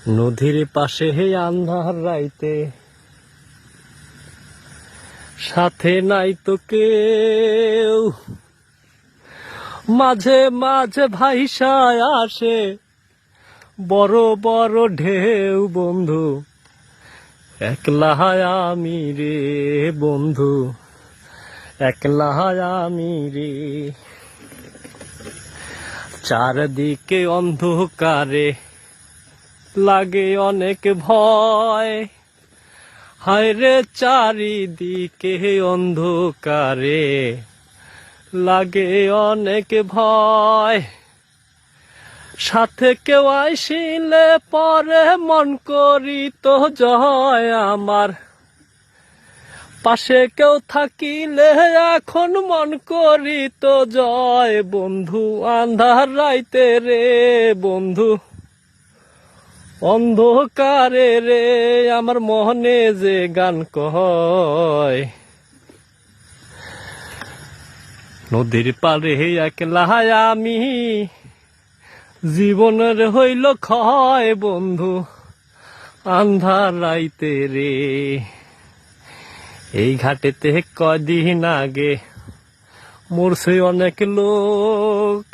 নদীর পাশে হে আন্ধার রাইতে, সাথে নাই তো কেউ, মাঝে মাঝে ভাইসায় আসে বড় বড় ঢেউ। বন্ধু একলা আমি রে, বন্ধু একলা আমি রে। চারদিকে অন্ধকারে লাগে অনেক ভয়, হায় রে চারিদিকে অন্ধকারে লাগে অনেক ভয়। সাথে কেউ আইসিলে পরে মন করি তো জয় আমার, পাশে কেউ থাকিলে এখন মন করি তো জয়। বন্ধু আন্ধার রাইতে রে, বন্ধু অন্ধকারে রে, আমার মনে যে গান কয়। নদীর পারে একলা আমি, জীবনের হইল ক্ষয়। বন্ধু আন্ধার রাইতে রে, এই ঘাটেতে কদিন আগে মরছে অনেক লোক।